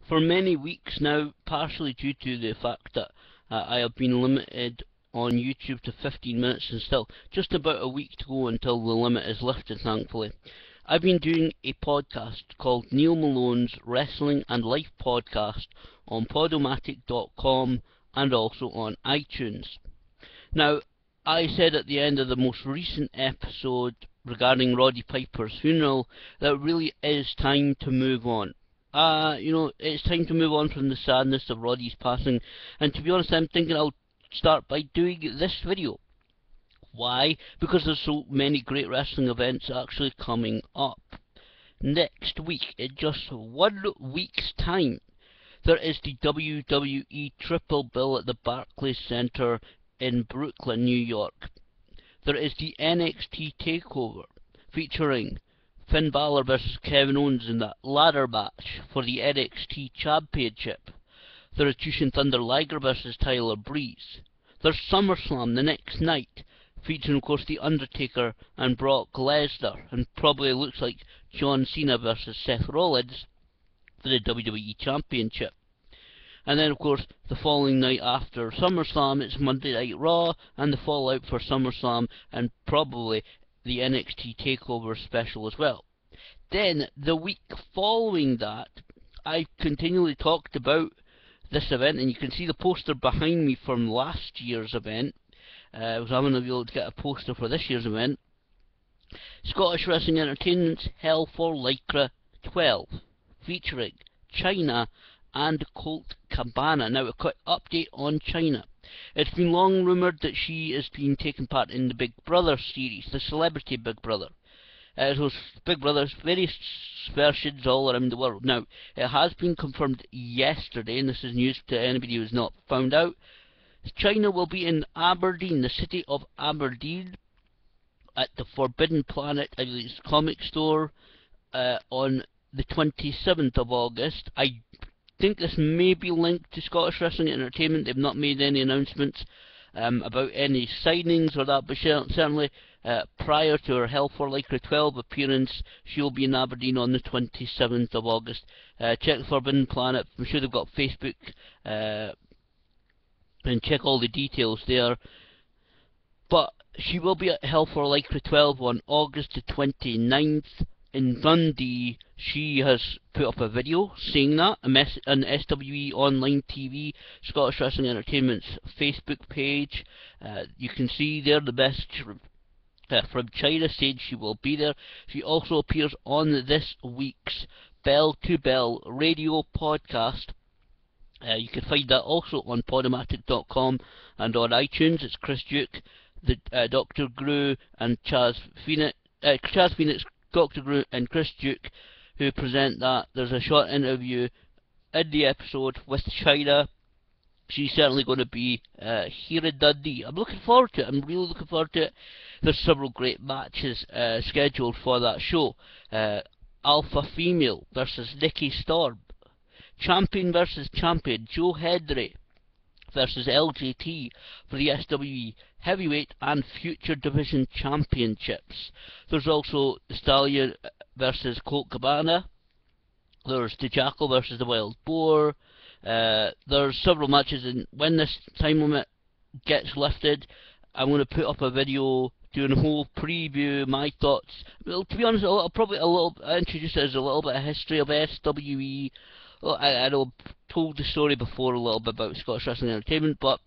for many weeks now, partially due to the fact that I have been limited on YouTube to 15 minutes and still just about a week to go until the limit is lifted, thankfully. I've been doing a podcast called Neil Malone's Wrestling and Life Podcast on Podomatic.com and also on iTunes. Now, I said at the end of the most recent episode regarding Roddy Piper's funeral that it really is time to move on. It's time to move on from the sadness of Roddy's passing, and to be honest, I'm thinking I'll start by doing this video. Why? Because there's so many great wrestling events actually coming up. Next week, in just 1 week's time, there is the WWE Triple Bill at the Barclays Center in Brooklyn, New York. There is the NXT TakeOver, featuring Finn Balor vs Kevin Owens in that ladder match for the NXT Championship. There is Jushin Thunder Liger vs Tyler Breeze. There's SummerSlam the next night, featuring of course The Undertaker and Brock Lesnar, and probably looks like John Cena vs Seth Rollins for the WWE Championship. And then of course the following night after SummerSlam, it's Monday Night Raw and the fallout for SummerSlam and probably the NXT TakeOver special as well. Then the week following that, I continually talked about this event, and you can see the poster behind me from last year's event. I was having to be able to get a poster for this year's event. Scottish Wrestling Entertainment's Hell for Lycra 12, featuring Chyna and Colt Cabana. Now, a quick update on Chyna. It's been long rumoured that she has been taking part in the Big Brother series, the Celebrity Big Brother. So Big Brother's various versions all around the world. Now, it has been confirmed yesterday, and this is news to anybody who's not found out. Chyna will be in Aberdeen, the city of Aberdeen, at the Forbidden Planet, I believe it's comic store, on the 27th of August. I think this may be linked to Scottish Wrestling Entertainment. They've not made any announcements about any signings or that, but certainly prior to her Hell for Lycra 12 appearance, she'll be in Aberdeen on the 27th of August. Check the Forbidden Planet. I'm sure they've got Facebook, and check all the details there. But she will be at Hell for Lycra 12 on August the 29th in Dundee. She has put up a video saying that on SWE Online TV, Scottish Wrestling Entertainment's Facebook page. You can see there the message from Chyna saying she will be there. She also appears on this week's Bell to Bell radio podcast. You can find that also on Podomatic.com and on iTunes. It's Chris Duke, Dr. Gru, and Chaz Phoenix, Dr. Gru, and Chris Duke who present that. There's a short interview in the episode with Chyna. She's certainly going to be here in Dundee. I'm looking forward to it. I'm really looking forward to it. There's several great matches scheduled for that show. Alpha Female versus Nikki Storm. Champion versus Champion, Joe Hendry versus LJT for the SWE Heavyweight and Future Division Championships. There's also the Stallion versus Colt Cabana. There's the Jackal versus the Wild Boar. There's several matches, and when this time limit gets lifted, I'm going to put up a video doing a whole preview, my thoughts. Well, to be honest, I'll probably introduce it as a little bit of history of SWE. Well, I know I've told the story before a little bit about Scottish Wrestling Entertainment, but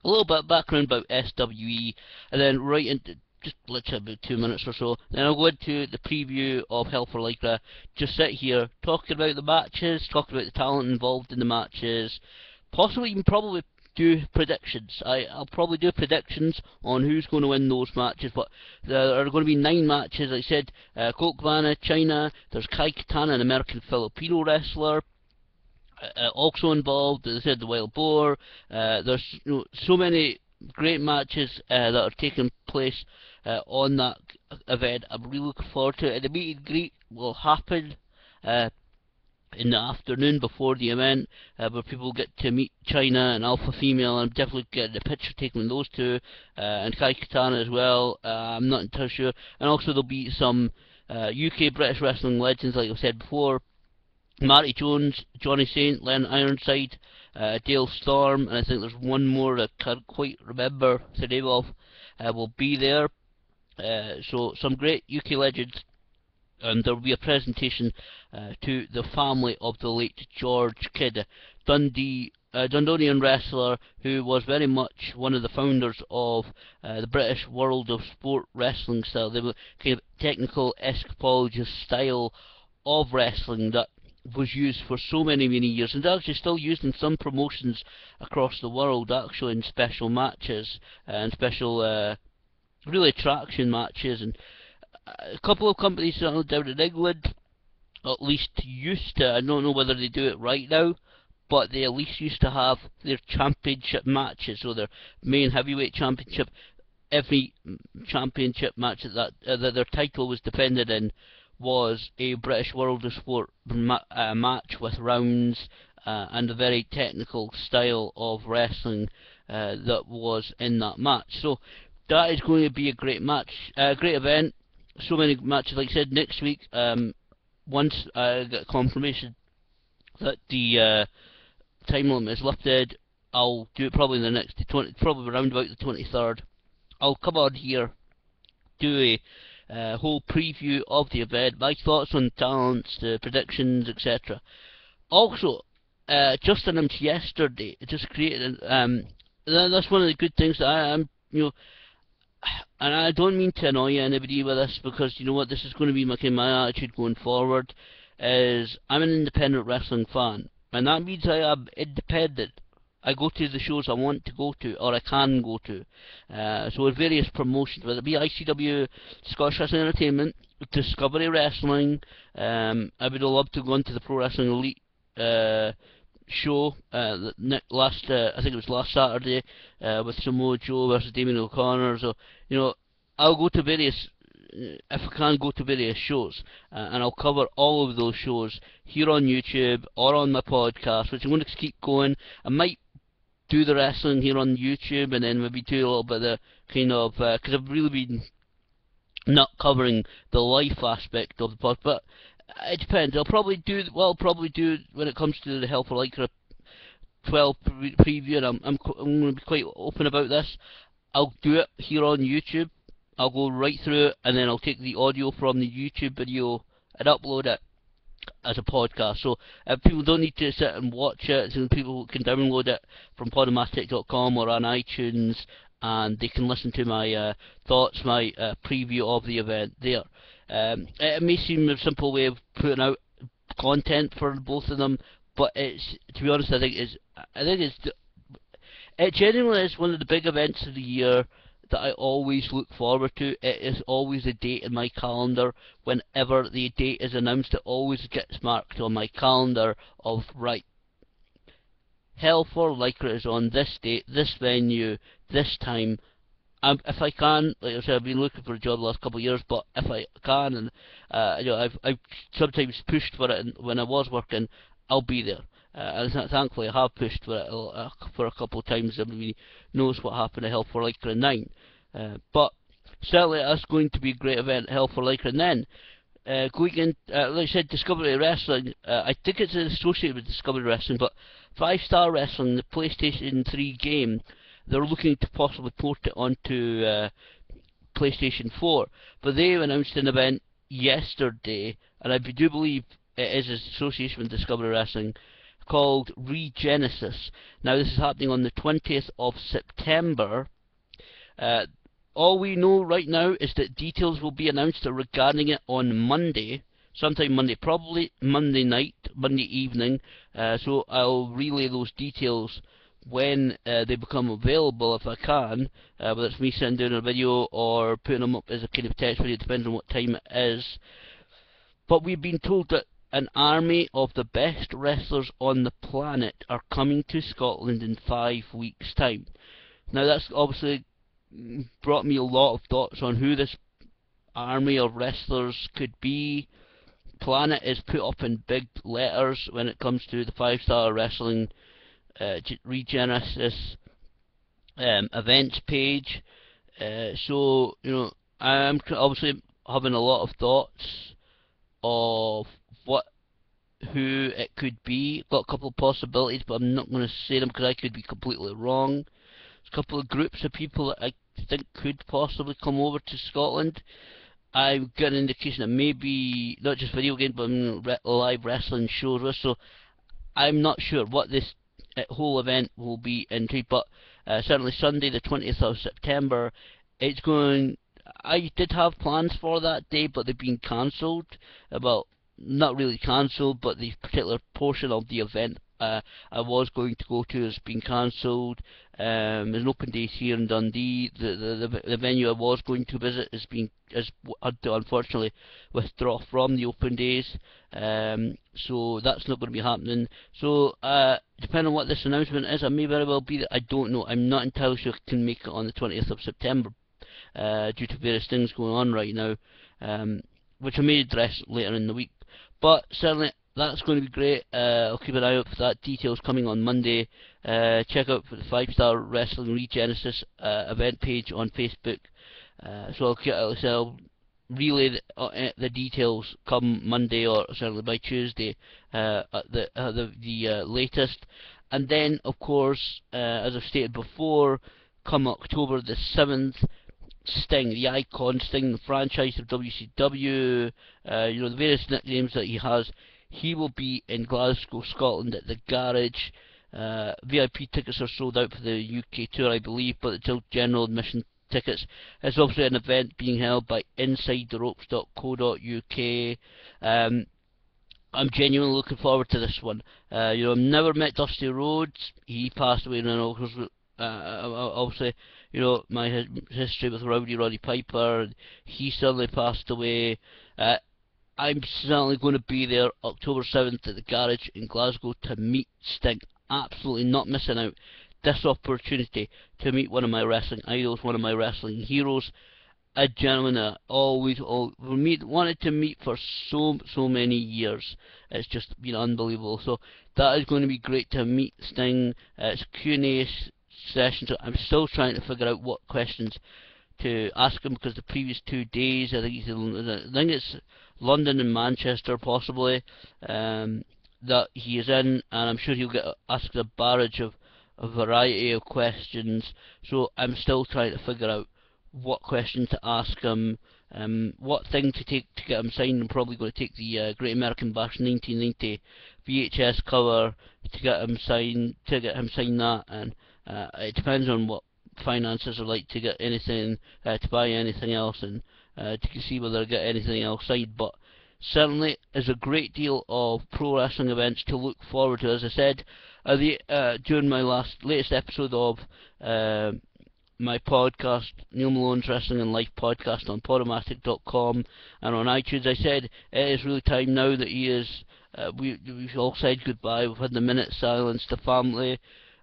a little bit of background about SWE, and then right into just literally about 2 minutes or so. Then I'll go into the preview of Hell for Lycra. Just sit here talking about the matches, talking about the talent involved in the matches, possibly even probably do predictions. I'll probably do predictions on who's going to win those matches, but there are going to be 9 matches. Like I said, Colt Cabana, Chyna, there's Kai Katana, an American Filipino wrestler, also involved. As I said, the Wild Boar. There's so many great matches that are taking place on that event. I'm really looking forward to it. And the meet and greet will happen in the afternoon before the event, where people get to meet Chyna and Alpha Female. I'm definitely getting a picture taken with those two, and Kai Katana as well. I'm not entirely sure. And also there'll be some UK British wrestling legends, like I said before. Marty Jones, Johnny Saint, Len Ironside, Dale Storm, and I think there's one more I can't quite remember the name of, will be there. So some great UK legends, and there will be a presentation to the family of the late George Kidd, Dundonian wrestler who was very much one of the founders of the British World of Sport wrestling style, the kind of technical escapologist style of wrestling that was used for so many years, and actually still used in some promotions across the world, actually in special matches and special really attraction matches. And a couple of companies down in England at least used to, I don't know whether they do it right now, but they at least used to have their championship matches, so their main heavyweight championship, every championship match that their title was defended in was a British World of Sport match with rounds and a very technical style of wrestling that was in that match. So that is going to be a great match, great event. So many matches, like I said, next week. Once I get confirmation that the time limit is lifted, I'll do it probably in the next probably around about the 23rd. I'll come on here, do a whole preview of the event, my thoughts on talents, the predictions, etc. Also, just announced yesterday, it just created, that's one of the good things that I'm, and I don't mean to annoy anybody with this, because you know what, this is going to be my attitude going forward, is I'm an independent wrestling fan, and that means I am independent. I go to the shows I want to go to, or I can go to. So with various promotions, whether it be ICW, Scottish Wrestling Entertainment, Discovery Wrestling, I would love to go into the Pro Wrestling Elite show I think it was last Saturday, with Samoa Joe versus Damien O'Connor. So, I'll go to various, if I can go to various shows, and I'll cover all of those shows here on YouTube or on my podcast, which I'm going to keep going. I might do the wrestling here on YouTube, and then maybe do a little bit of the kind of, because I've really been not covering the life aspect of the podcast, but it depends. I'll probably do when it comes to the Hell for Lycra 12 preview, and I'm going to be quite open about this. I'll do it here on YouTube. I'll go right through it, and then I'll take the audio from the YouTube video and upload it as a podcast. So people don't need to sit and watch it, so people can download it from podomatic.com or on iTunes, and they can listen to my thoughts, my preview of the event there. It may seem a simple way of putting out content for both of them, but it's, to be honest, I think it genuinely is one of the big events of the year that I always look forward to. It is always a date in my calendar. Whenever the date is announced, it always gets marked on my calendar of, right, Hell for Lycra is on this date, this venue, this time. If I can, like I said, I've been looking for a job the last couple of years, but if I can, and I've sometimes pushed for it, and when I was working, I'll be there. And thankfully, I have pushed for it for a couple of times. Everybody knows what happened at Hell for Lycra 9, but certainly that's going to be a great event, Hell for Lycra. And then going in, like I said, Discovery Wrestling. I think it's associated with Discovery Wrestling, but 5 Star Wrestling, the PlayStation 3 game, they're looking to possibly port it onto PlayStation 4. But they announced an event yesterday, and I do believe it is an association with Discovery Wrestling, called Regenesis. Now this is happening on the 20th of September. All we know right now is that details will be announced regarding it on Monday, sometime Monday, probably Monday night, Monday evening. So I'll relay those details when they become available, if I can, whether it's me sending a video or putting them up as a kind of text video, depends on what time it is. But we've been told that an army of the best wrestlers on the planet are coming to Scotland in 5 weeks' time. Now that's obviously brought me a lot of thoughts on who this army of wrestlers could be. Planet is put up in big letters when it comes to the 5 Star Wrestling Regenesis events page. So, I'm obviously having a lot of thoughts of who it could be. Got a couple of possibilities, but I'm not going to say them because I could be completely wrong. There's a couple of groups of people that I think could possibly come over to Scotland. I've got an indication that maybe not just video games, but live wrestling shows. So I'm not sure what this whole event will be into, but certainly Sunday the 20th of September, it's going. I did have plans for that day, but they've been cancelled. Well, not really cancelled, but the particular portion of the event I was going to go to has been cancelled. There's an open days here in Dundee. The venue I was going to visit has had to unfortunately withdraw from the open days. So that's not going to be happening. So depending on what this announcement is, I may very well be that I don't know. I'm not entirely sure I can make it on the 20th of September due to various things going on right now, which I may address later in the week. But certainly that's going to be great. I'll keep an eye out for that. Details coming on Monday. Check out for the 5-Star Wrestling Regenesis event page on Facebook. So I'll relay the details come Monday, or certainly by Tuesday at the latest. And then, of course, as I've stated before, come October the 7th, Sting, the icon Sting, the franchise of WCW, the various nicknames that he has, he will be in Glasgow, Scotland at the Garage. VIP tickets are sold out for the UK tour, I believe, but it's still general admission tickets. It's obviously an event being held by InsideTheRopes.co.uk. I'm genuinely looking forward to this one. I've never met Dusty Rhodes. He passed away, and obviously, my history with Roddy Piper, he suddenly passed away. I'm certainly going to be there October 7th at the Garage in Glasgow to meet Sting. Absolutely not missing out this opportunity to meet one of my wrestling idols, one of my wrestling heroes, a gentleman that wanted to meet for so many years. It's just been unbelievable. So that is going to be great to meet Sting. It's a Q&A session, so I'm still trying to figure out what questions to ask him, because the previous 2 days, I think it's London and Manchester possibly, that he is in, and I'm sure he'll get asked a barrage of a variety of questions. So I'm still trying to figure out what question to ask him, what thing to take to get him signed. I'm probably going to take the Great American Bash 1990 VHS cover to get him signed that, and it depends on what finances are like to get anything, to buy anything else, and to see whether I get anything else signed. But certainly is a great deal of pro wrestling events to look forward to. As I said during my latest episode of my podcast, Neil Malone's Wrestling and Life podcast on Podomatic.com and on iTunes, I said it is really time now that he is. We've all said goodbye. We've had the minute silence. The family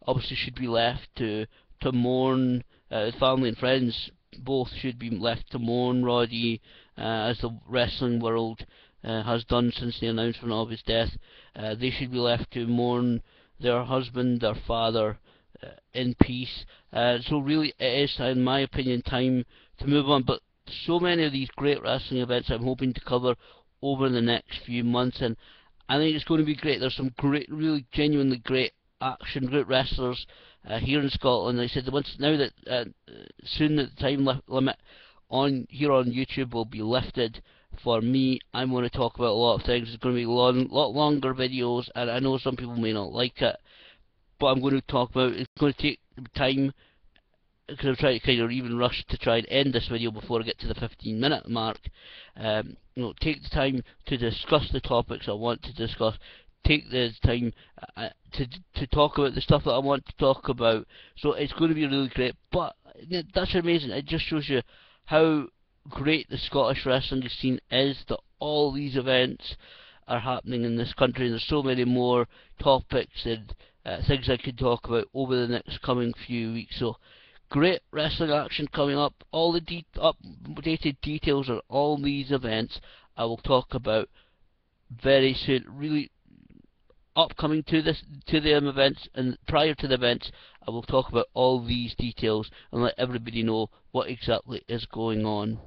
obviously should be left to mourn. Family and friends both should be left to mourn Roddy, as the wrestling world has done since the announcement of his death. They should be left to mourn their husband, their father, in peace. So really it is, in my opinion, time to move on. But so many of these great wrestling events I'm hoping to cover over the next few months, and I think it's going to be great. There's some great, really genuinely great action, great wrestlers here in Scotland. Like I said, now that soon the time limit here on YouTube will be lifted for me, I'm going to talk about a lot of things. It's going to be a lot longer videos, and I know some people may not like it, but I'm going to talk about it. It's going to take time, because I'm trying to kind of even rush to try and end this video before I get to the 15-minute mark. Take the time to discuss the topics I want to discuss. Take the time to talk about the stuff that I want to talk about. So it's going to be really great. But that's amazing. It just shows you how great the Scottish wrestling scene is, that all these events are happening in this country, and there's so many more topics and things I could talk about over the next coming few weeks. So great wrestling action coming up. All the updated details on all these events I will talk about very soon. Really upcoming to the events, and prior to the events I will talk about all these details and let everybody know what exactly is going on.